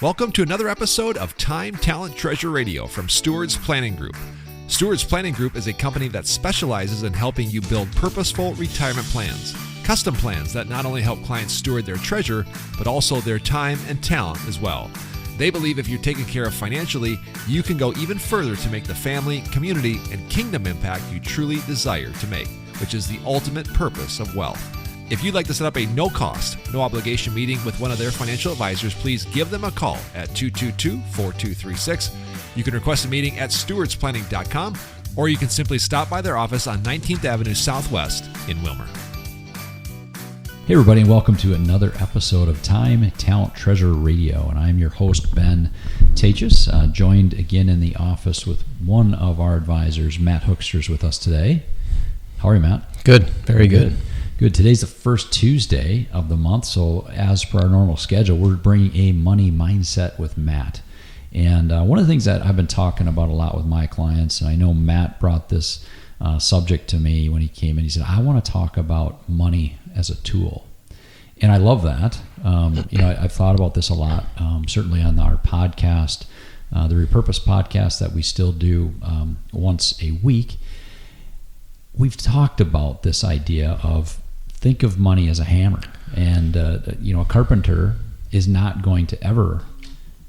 Welcome to another episode of Time, Talent, Treasure Radio from Stewards Planning Group. Stewards Planning Group is a company that specializes in helping you build purposeful retirement plans, custom plans that not only help clients steward their treasure, but also their time and talent as well. They believe if you're taken care of financially, you can go even further to make the family, community, and kingdom impact you truly desire to make, which is the ultimate purpose of wealth. If you'd like to set up a no-cost, no-obligation meeting with one of their financial advisors, please give them a call at 222-4236. You can request a meeting at stewardsplanning.com, or you can simply stop by their office on 19th Avenue Southwest in Wilmer. Hey everybody, and welcome to another episode of Time, Talent, Treasure Radio. And I'm your host, Ben Taatjes, joined again in the office with one of our advisors, Matt Hoeskstra, is with us today. How are you, Matt? Good, very good. Good. Today's the first Tuesday of the month, so as per our normal schedule, we're bringing a money mindset with Matt. And one of the things that I've been talking about a lot with my clients, and I know Matt brought this subject to me when he came in, he said, I want to talk about money as a tool. And I love that. I've thought about this a lot, certainly on our podcast, the Repurpose podcast that we still do once a week. We've talked about this idea of think of money as a hammer. And, a carpenter is not going to ever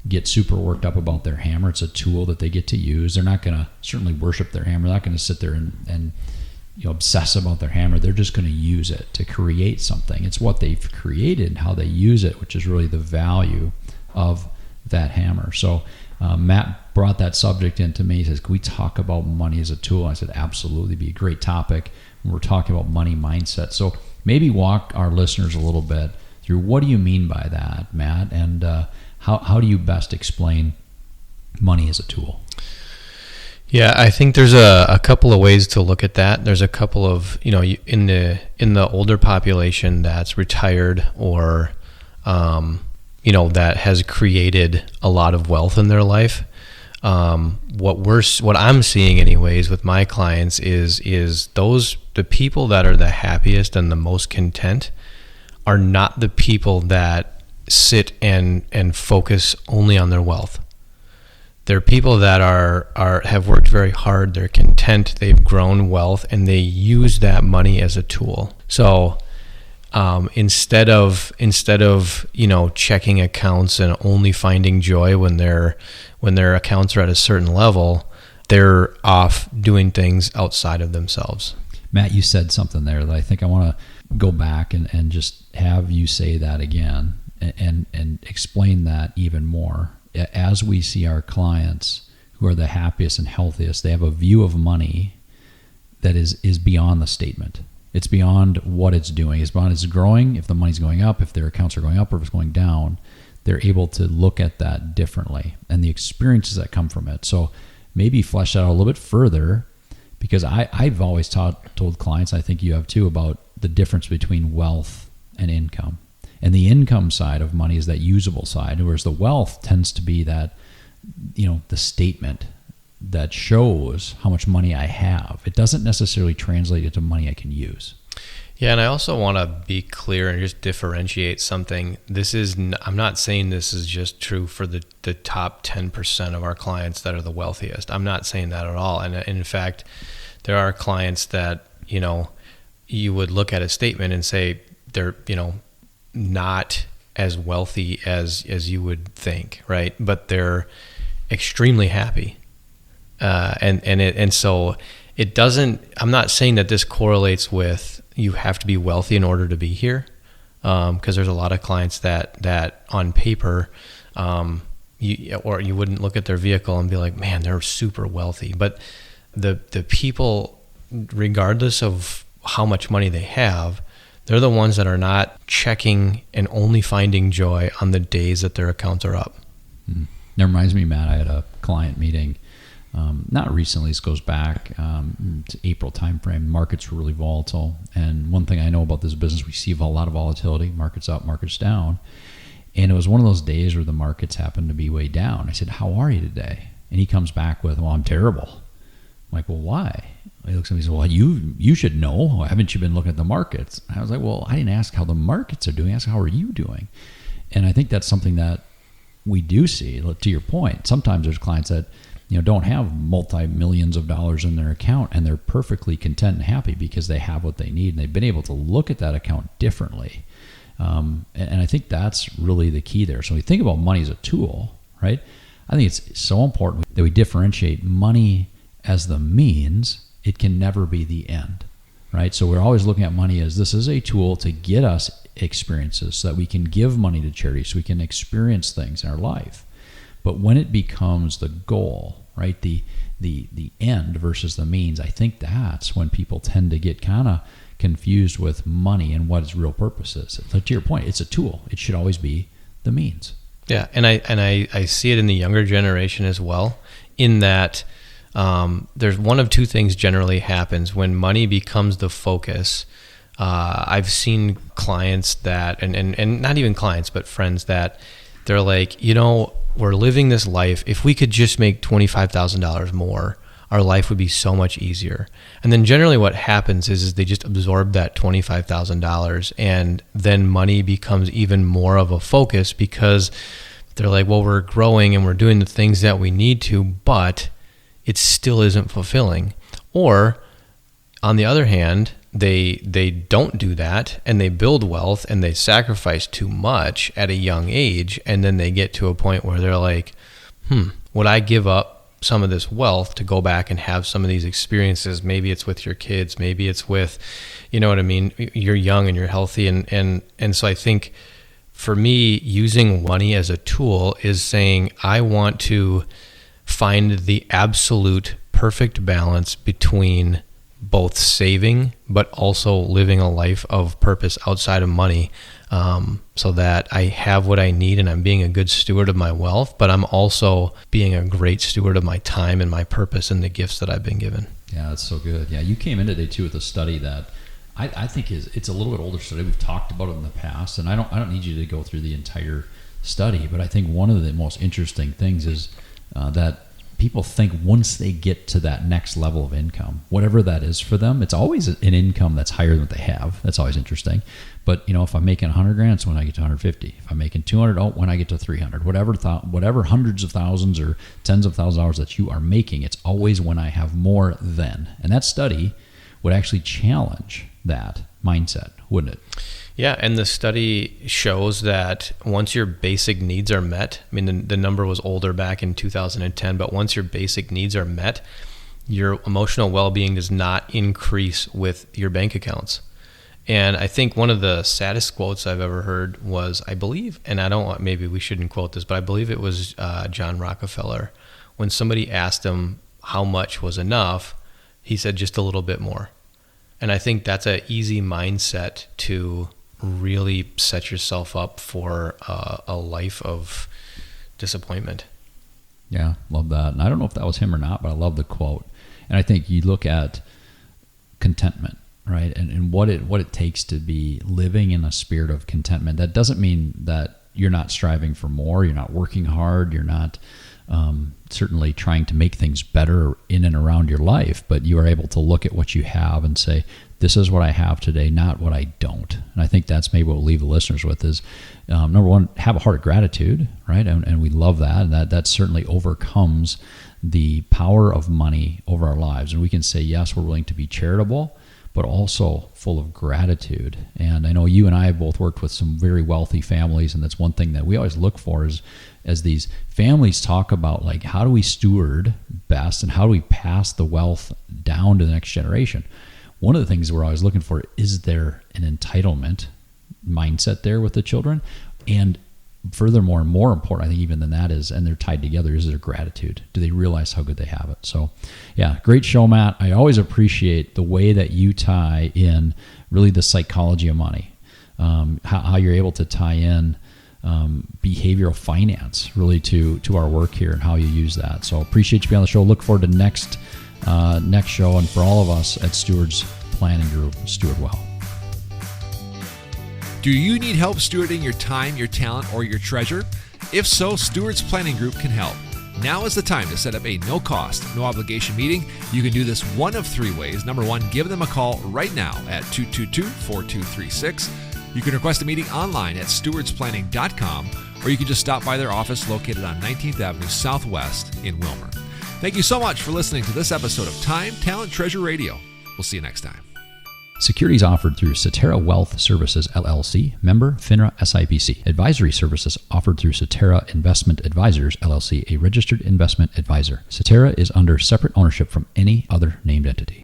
get super worked up about their hammer. It's a tool that they get to use. They're not going to certainly worship their hammer. They're not going to sit there and obsess about their hammer. They're just going to use it to create something. It's what they've created and how they use it, which is really the value of that hammer. So Matt brought that subject into me. He says, can we talk about money as a tool? I said, absolutely, be a great topic when we're talking about money mindset. So maybe walk our listeners a little bit through what do you mean by that, Matt, and how do you best explain money as a tool? Yeah, I think there's a couple of ways to look at that. There's a couple of, in the older population that's retired or, that has created a lot of wealth in their life. What I'm seeing anyways with my clients is the people that are the happiest and the most content are not the people that sit and focus only on their wealth. They're people that have worked very hard, they're content, they've grown wealth, and they use that money as a tool. So instead of checking accounts and only finding joy when their accounts are at a certain level, they're off doing things outside of themselves. Matt, you said something there that I think I want to go back and just have you say that again and explain that even more. As we see our clients who are the happiest and healthiest, they have a view of money that is beyond the statement. It's beyond what it's doing. It's beyond it's growing. If the money's going up, if their accounts are going up, or if it's going down, they're able to look at that differently and the experiences that come from it. So maybe flesh that out a little bit further, because I've always told clients, I think you have too, about the difference between wealth and income. And the income side of money is that usable side, whereas the wealth tends to be that, the statement that shows how much money I have. It doesn't necessarily translate into money I can use. Yeah, and I also want to be clear and just differentiate something. I'm not saying this is just true for the top 10% of our clients that are the wealthiest. I'm not saying that at all. And in fact, there are clients that, you would look at a statement and say they're, not as wealthy as you would think, right? But they're extremely happy, and so it doesn't. I'm not saying that this correlates with you have to be wealthy in order to be here, because there's a lot of clients that on paper, you wouldn't look at their vehicle and be like, man, they're super wealthy. But the people, regardless of how much money they have, they're the ones that are not checking and only finding joy on the days that their accounts are up. That reminds me, Matt, I had a client meeting, not recently, this goes back to April timeframe. Markets were really volatile. And one thing I know about this business, we see a lot of volatility, markets up, markets down. And it was one of those days where the markets happened to be way down. I said, how are you today? And he comes back with, well, I'm terrible. I'm like, well, why? He looks at me and says, well, you should know. Haven't you been looking at the markets? I was like, well, I didn't ask how the markets are doing. I asked, how are you doing? And I think that's something that we do see, to your point, sometimes there's clients that don't have multi-millions of dollars in their account, and they're perfectly content and happy because they have what they need, and they've been able to look at that account differently. And I think that's really the key there. So when we think about money as a tool, right? I think it's so important that we differentiate money as the means. It can never be the end, right? So we're always looking at money as this is a tool to get us experiences so that we can give money to charity, so we can experience things in our life. But when it becomes the goal, right, the end versus the means, I think that's when people tend to get kind of confused with money and what its real purpose is. To your point, it's a tool. It should always be the means. Yeah, and I see it in the younger generation as well, in that there's one of two things generally happens when money becomes the focus. I've seen clients that, and not even clients, but friends that they're like, we're living this life. If we could just make $25,000 more, our life would be so much easier. And then generally what happens is they just absorb that $25,000, and then money becomes even more of a focus because they're like, well, we're growing and we're doing the things that we need to, but it still isn't fulfilling. Or on the other hand, they don't do that, and they build wealth and they sacrifice too much at a young age, and then they get to a point where they're like, would I give up some of this wealth to go back and have some of these experiences? Maybe it's with your kids, maybe it's with, what I mean, you're young and you're healthy, and so I think for me, using money as a tool is saying I want to find the absolute perfect balance between both saving but also living a life of purpose outside of money, so that I have what I need and I'm being a good steward of my wealth, but I'm also being a great steward of my time and my purpose and the gifts that I've been given. Yeah, that's so good. Yeah, you came in today too with a study that I think it's a little bit older study. We've talked about it in the past, and I don't need you to go through the entire study, but I think one of the most interesting things is that people think once they get to that next level of income, whatever that is for them, it's always an income that's higher than what they have. That's always interesting. But if I'm making 100 grand, it's when I get to 150. If I'm making 200, when I get to 300. Whatever hundreds of thousands or tens of thousands of dollars that you are making, it's always when I have more than. And that study would actually challenge that mindset, wouldn't it? Yeah, and the study shows that once your basic needs are met, I mean, the number was older back in 2010, but once your basic needs are met, your emotional well-being does not increase with your bank accounts. And I think one of the saddest quotes I've ever heard was, I believe, and maybe we shouldn't quote this, but I believe it was John Rockefeller. When somebody asked him how much was enough, he said just a little bit more. And I think that's an easy mindset to really set yourself up for a life of disappointment. Yeah, love that. And I don't know if that was him or not, but I love the quote. And I think you look at contentment, right? And what it takes to be living in a spirit of contentment. That doesn't mean that you're not striving for more, you're not working hard, you're not certainly trying to make things better in and around your life, but you are able to look at what you have and say, this is what I have today, not what I don't. And I think that's maybe what we'll leave the listeners with is, number one, have a heart of gratitude, right? And we love that. And that certainly overcomes the power of money over our lives. And we can say, yes, we're willing to be charitable, but also full of gratitude. And I know you and I have both worked with some very wealthy families, and that's one thing that we always look for is, as these families talk about, like, how do we steward best and how do we pass the wealth down to the next generation? One of the things we're always looking for, is there an entitlement mindset there with the children? And furthermore, and more important, I think even than that is, and they're tied together, is their gratitude. Do they realize how good they have it? So yeah, great show, Matt. I always appreciate the way that you tie in really the psychology of money, how you're able to tie in behavioral finance really to our work here and how you use that. So appreciate you being on the show. Look forward to next show, and for all of us at Stewards Planning Group, steward well. Do you need help stewarding your time, your talent, or your treasure? If so, Stewards Planning Group can help. Now is the time to set up a no-cost, no-obligation meeting. You can do this one of three ways. Number one, give them a call right now at 222-4236. You can request a meeting online at stewardsplanning.com, or you can just stop by their office located on 19th Avenue Southwest in Wilmer. Thank you so much for listening to this episode of Time, Talent, Treasure Radio. We'll see you next time. Securities offered through Cetera Wealth Services, LLC, member FINRA SIPC. Advisory services offered through Cetera Investment Advisors, LLC, a registered investment advisor. Cetera is under separate ownership from any other named entity.